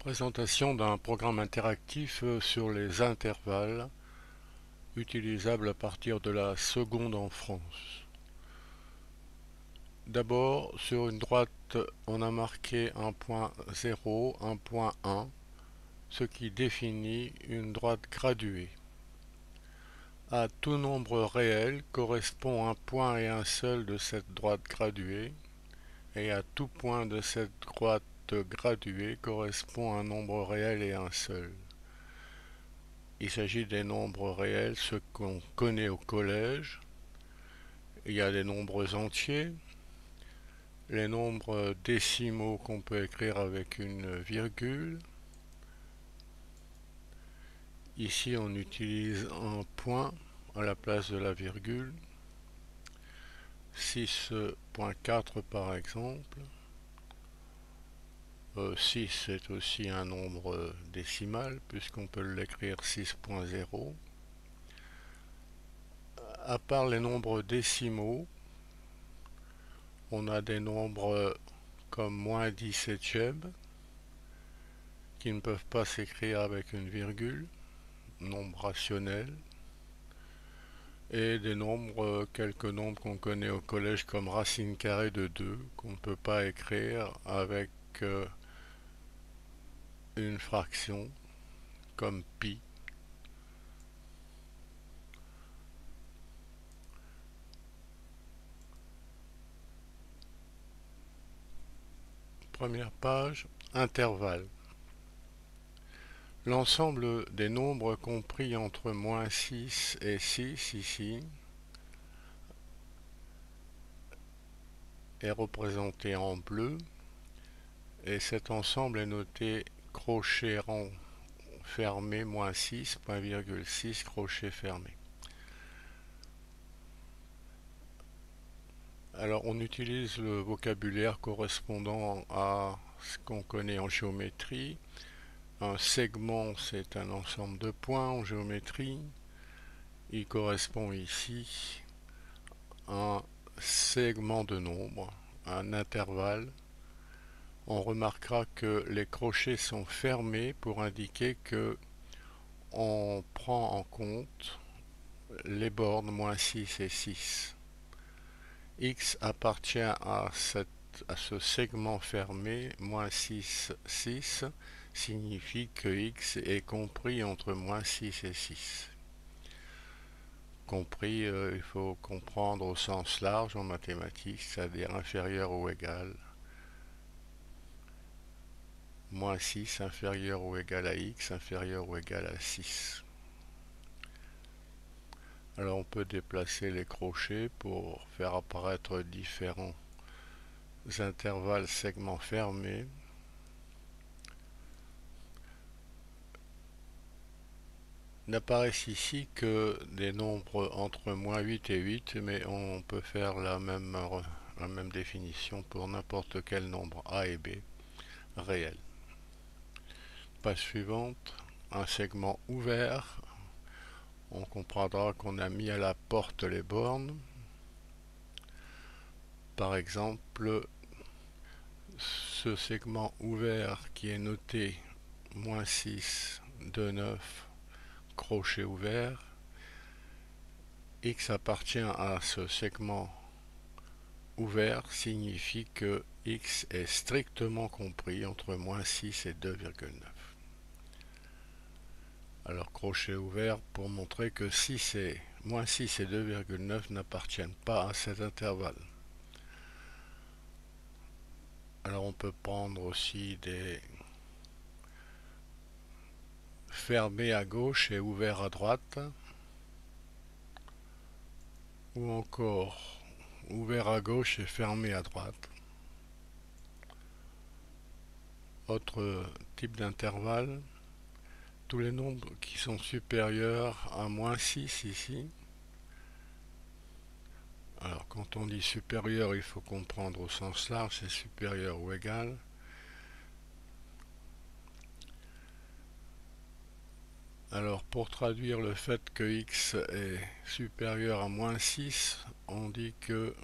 Présentation d'un programme interactif sur les intervalles utilisable à partir de la seconde en France. D'abord, sur une droite, on a marqué un point 0, un point 1, ce qui définit une droite graduée. À tout nombre réel correspond un point et un seul de cette droite graduée, et à tout point de cette droite graduée correspond un nombre réel et un seul. Il s'agit des nombres réels, ceux qu'on connaît au collège. Il y a les nombres entiers, les nombres décimaux qu'on peut écrire avec une virgule. Ici, on utilise un point à la place de la virgule. 6.4 par exemple. 6 est aussi un nombre décimal puisqu'on peut l'écrire 6.0. À part les nombres décimaux, on a des nombres comme moins 10 septième qui ne peuvent pas s'écrire avec une virgule, nombres rationnels, et des nombres, quelques nombres qu'on connaît au collège comme racine carrée de 2 qu'on ne peut pas écrire avec une fraction comme pi. Première page, intervalle. L'ensemble des nombres compris entre moins 6 et 6 ici est représenté en bleu et cet ensemble est noté crochet rang fermé moins 6, point virgule 6, crochet fermé. Alors on utilise le vocabulaire correspondant à ce qu'on connaît en géométrie. Un segment, c'est un ensemble de points en géométrie. Il correspond ici à un segment de nombre, un intervalle. On remarquera que les crochets sont fermés pour indiquer que on prend en compte les bornes moins 6 et 6. X appartient à ce segment fermé, moins 6, 6, signifie que X est compris entre moins 6 et 6. Compris, il faut comprendre au sens large en mathématiques, c'est-à-dire inférieur ou égal. Moins 6 inférieur ou égal à X, inférieur ou égal à 6. Alors on peut déplacer les crochets pour faire apparaître différents intervalles segments fermés. N'apparaissent ici que des nombres entre moins 8 et 8, mais on peut faire la même définition pour n'importe quel nombre A et B réel. Page suivante, un segment ouvert. On comprendra qu'on a mis à la porte les bornes. Par exemple, ce segment ouvert qui est noté moins 6, 2, 9, crochet ouvert, X appartient à ce segment ouvert signifie que X est strictement compris entre moins 6 et 2,9. Alors crochet ouvert pour montrer que moins 6 et 2,9 n'appartiennent pas à cet intervalle. Alors on peut prendre aussi des fermés à gauche et ouverts à droite, ou encore ouvert à gauche et fermé à droite. Autre type d'intervalle, tous les nombres qui sont supérieurs à moins 6 ici. Alors quand on dit supérieur, il faut comprendre au sens large, c'est supérieur ou égal. Alors pour traduire le fait que x est supérieur à moins 6, on dit que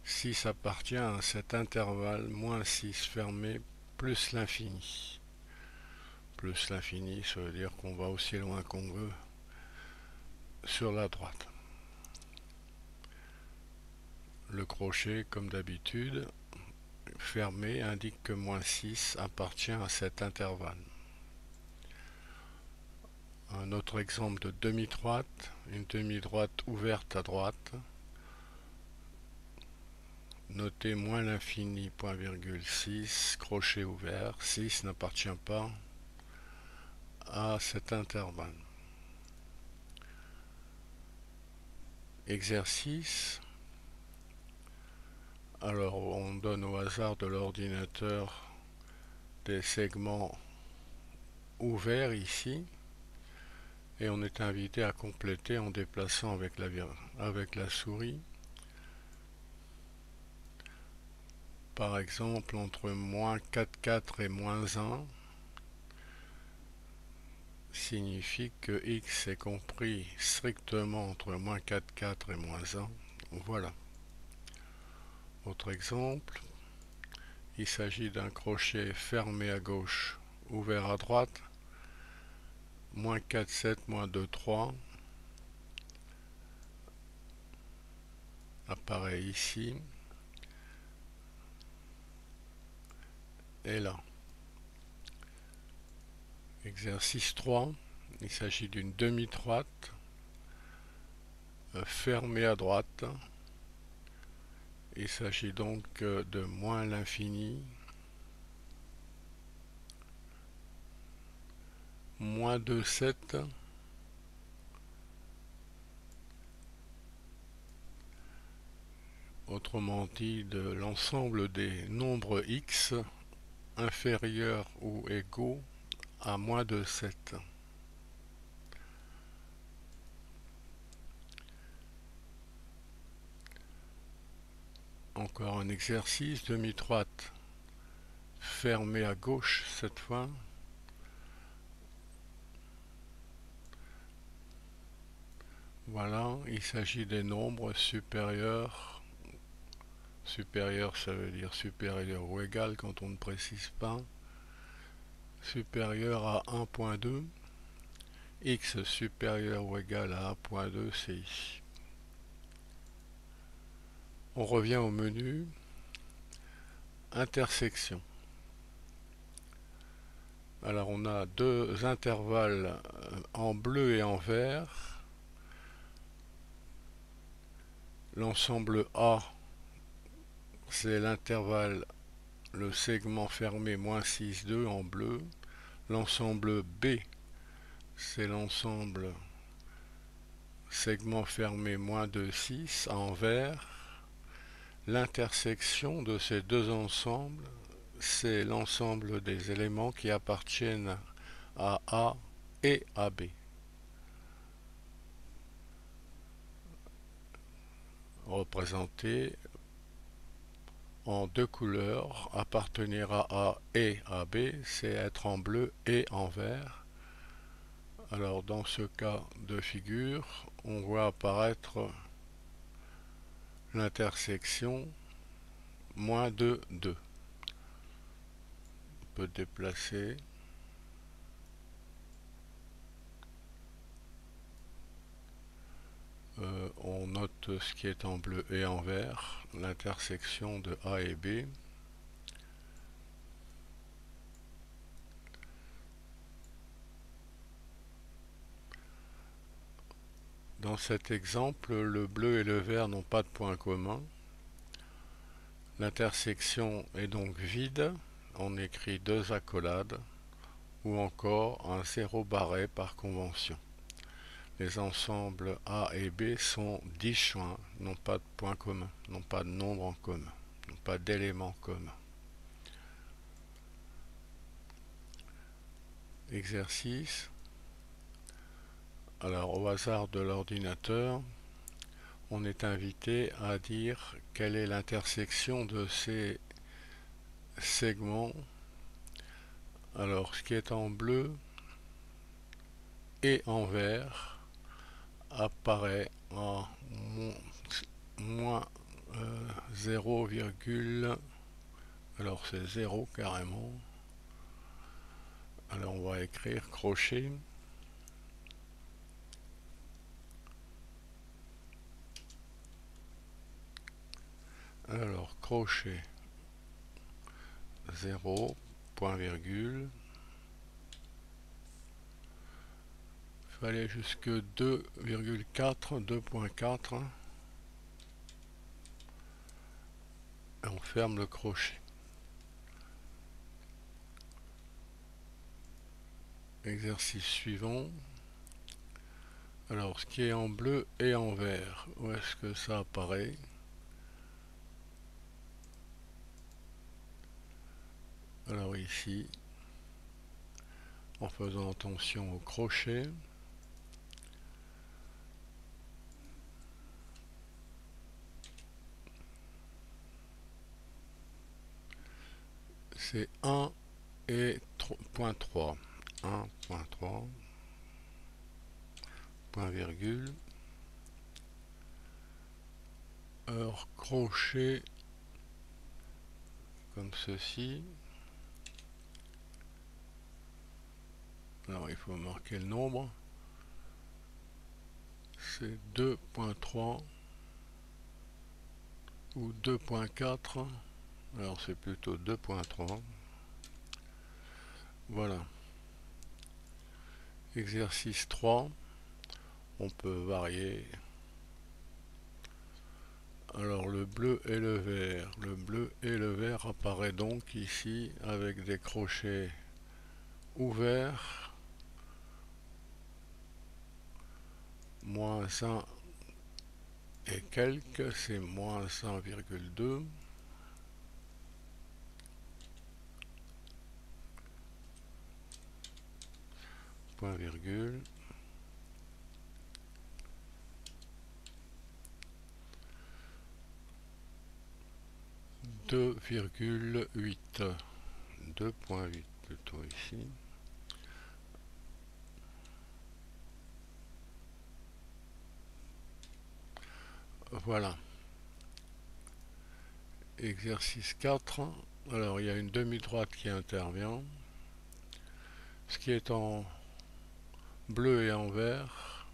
6 appartient à cet intervalle moins 6 fermé plus l'infini. Plus l'infini, ça veut dire qu'on va aussi loin qu'on veut sur la droite. Le crochet, comme d'habitude, fermé, indique que -6 appartient à cet intervalle. Un autre exemple de demi-droite, une demi-droite ouverte à droite. Notez moins l'infini, point virgule 6, crochet ouvert, 6 n'appartient pas à cet intervalle. Exercice. Alors on donne au hasard de l'ordinateur des segments ouverts ici et on est invité à compléter en déplaçant avec la souris. Par exemple entre moins 4,4 et moins 1 signifie que x est compris strictement entre moins 4,4 et moins 1. Voilà. Autre exemple, il s'agit d'un crochet fermé à gauche, ouvert à droite, moins 4,7, moins 2,3 apparaît ici et là. Exercice 3, il s'agit d'une demi-droite fermée à droite. Il s'agit donc de moins l'infini, moins 2,7, autrement dit de l'ensemble des nombres x inférieurs ou égaux à moins 2,7. Encore un exercice, demi-droite fermée à gauche cette fois. Voilà, il s'agit des nombres supérieurs. Supérieur, ça veut dire supérieur ou égal quand on ne précise pas. Supérieur à 1.2. X supérieur ou égal à 1.2, c'est ici. On revient au menu. Intersection. Alors on a deux intervalles en bleu et en vert. L'ensemble A, c'est l'intervalle, le segment fermé moins 6,2 en bleu. L'ensemble B, c'est l'ensemble segment fermé moins 2,6 en vert. L'intersection de ces deux ensembles, c'est l'ensemble des éléments qui appartiennent à A et à B. Représenté en deux couleurs, appartenir à A et à B, c'est être en bleu et en vert. Alors dans ce cas de figure, on voit apparaître l'intersection moins de 2. On peut déplacer. On note ce qui est en bleu et en vert, l'intersection de A et B. Dans cet exemple, le bleu et le vert n'ont pas de point commun. L'intersection est donc vide. On écrit deux accolades ou encore un zéro barré par convention. Les ensembles A et B sont disjoints, n'ont pas de point commun, n'ont pas de nombre en commun, n'ont pas d'éléments communs. Exercice. Alors au hasard de l'ordinateur, on est invité à dire quelle est l'intersection de ces segments. Alors ce qui est en bleu et en vert apparaît en moins 0, alors c'est 0 carrément, Alors on va écrire crochet. Alors crochet 0, point virgule. Il fallait jusque 2,4, 2.4. Et on ferme le crochet. Exercice suivant. Alors ce qui est en bleu et en vert, où est-ce que ça apparaît? Alors ici, en faisant attention au crochet, c'est 1 et 0.3. 1.3, point virgule. Alors crochet comme ceci. Alors il faut marquer le nombre. C'est 2.3 ou 2.4. Alors c'est plutôt 2.3. Voilà. Exercice 3. On peut varier. Alors le bleu et le vert. Le bleu et le vert apparaît donc ici avec des crochets ouverts. Moins 1 et quelques, c'est moins 1,2. Point virgule. 2,8. 2.8 plutôt ici. Voilà. Exercice 4. Alors il y a une demi-droite qui intervient. Ce qui est en bleu et en vert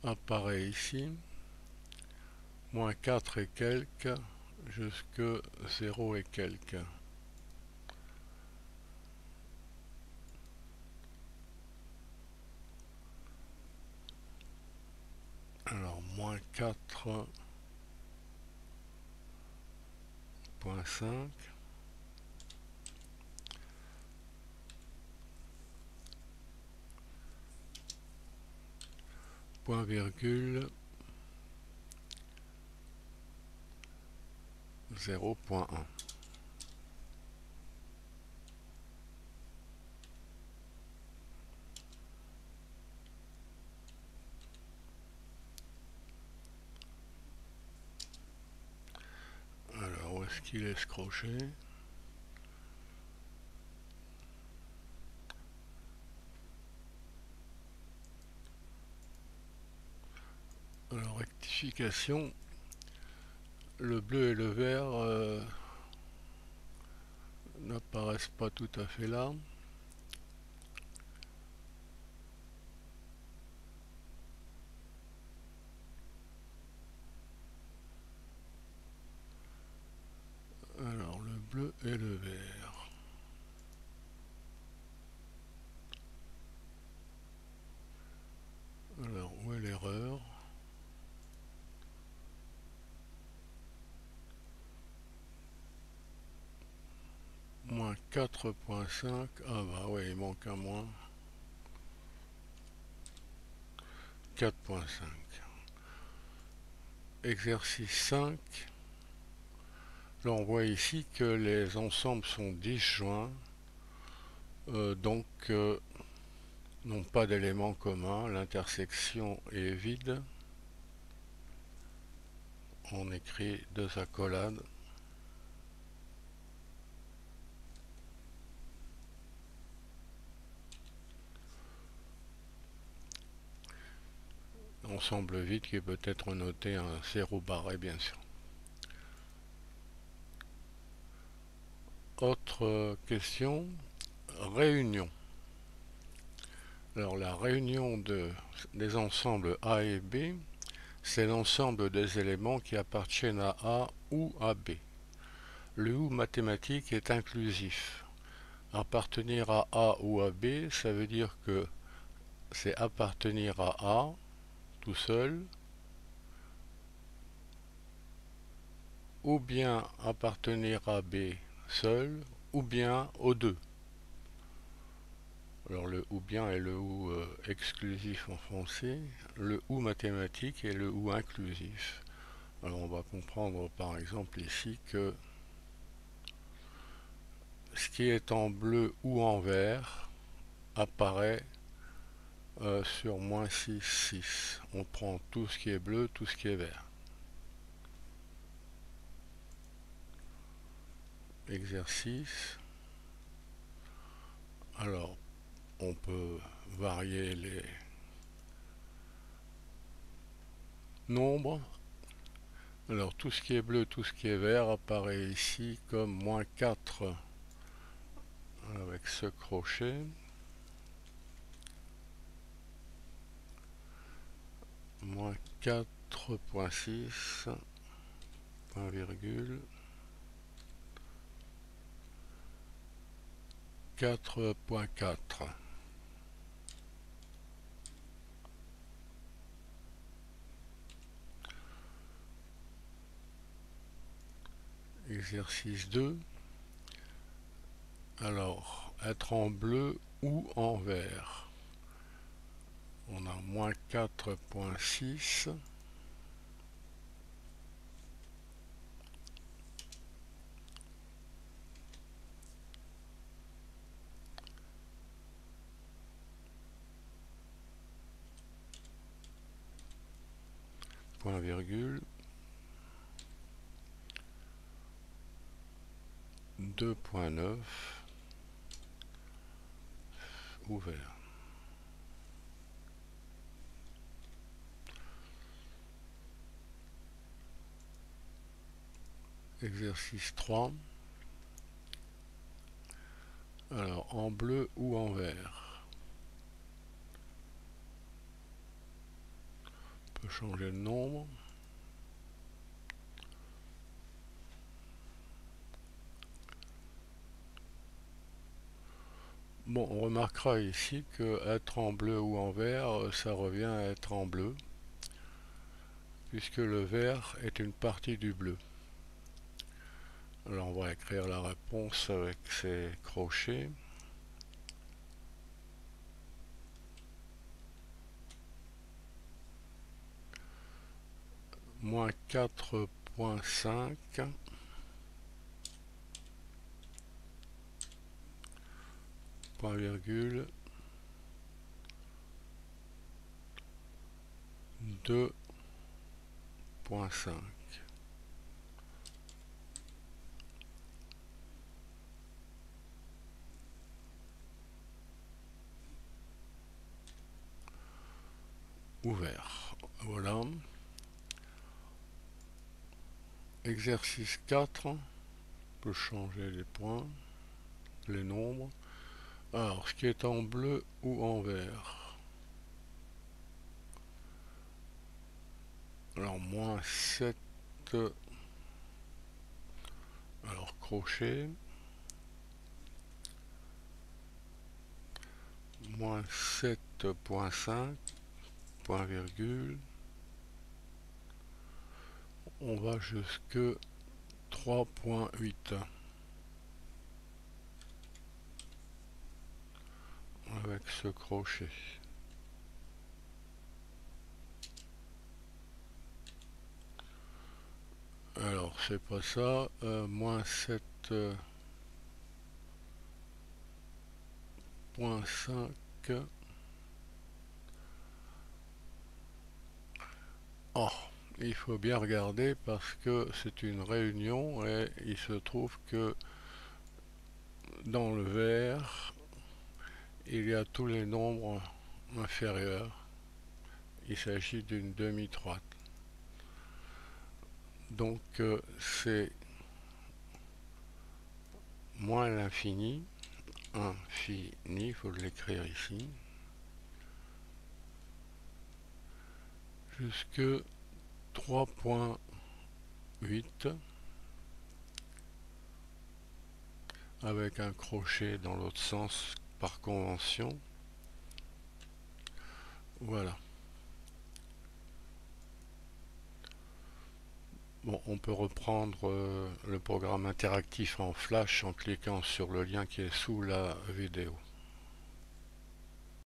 apparaît ici. Moins 4 et quelques jusque 0 et quelques. Alors moins 4.5. Point virgule 0.1. Alors où est-ce qu'il est ce crochet? Alors rectification, le bleu et le vert n'apparaissent pas tout à fait là. Alors le bleu et le vert. Alors où est l'erreur? Moins 4.5. Ah bah ouais, il manque un moins. 4.5. Exercice 5. Là on voit ici que les ensembles sont disjoints. Donc n'ont pas d'éléments communs. L'intersection est vide. On écrit deux accolades. Ensemble vide qui peut être noté un 0 barré bien sûr. Autre question, réunion. Alors la réunion des ensembles A et B, c'est l'ensemble des éléments qui appartiennent à A ou à B. Le ou mathématique est inclusif. Appartenir à A ou à B, ça veut dire que c'est appartenir à A tout seul, ou bien appartenir à B seul, ou bien aux deux. Alors le ou bien est le ou exclusif en français, le ou mathématique est le ou inclusif. Alors on va comprendre par exemple ici que ce qui est en bleu ou en vert apparaît sur moins 6, 6. On prend tout ce qui est bleu, tout ce qui est vert. Exercice. Alors, on peut varier les nombres. Alors, tout ce qui est bleu, tout ce qui est vert apparaît ici comme moins 4 avec ce crochet. Moins 4.6, point virgule, 4.4. Exercice 2. Alors, être en bleu ou en vert. On a moins 4.6. Point virgule. 2.9 ouvert. Exercice 3. Alors, en bleu ou en vert. On peut changer le nombre. Bon, on remarquera ici que être en bleu ou en vert, ça revient à être en bleu, puisque le vert est une partie du bleu. Alors on va écrire la réponse avec ces crochets. Moins 4.5. Point virgule. 2.5. Ouvert. Voilà. Exercice 4. On peut changer les points, les nombres. Alors, ce qui est en bleu ou en vert. Alors, moins 7. Alors, crochet. Moins 7.5. Point virgule. On va jusque 3.8 avec ce crochet. Alors c'est pas ça, moins 7.5. Oh, il faut bien regarder parce que c'est une réunion et il se trouve que dans le vert, il y a tous les nombres inférieurs. Il s'agit d'une demi-droite. Donc c'est moins l'infini, infini, il faut l'écrire ici, jusque 3.8 avec un crochet dans l'autre sens par convention. Voilà. Bon, on peut reprendre le programme interactif en Flash en cliquant sur le lien qui est sous la vidéo.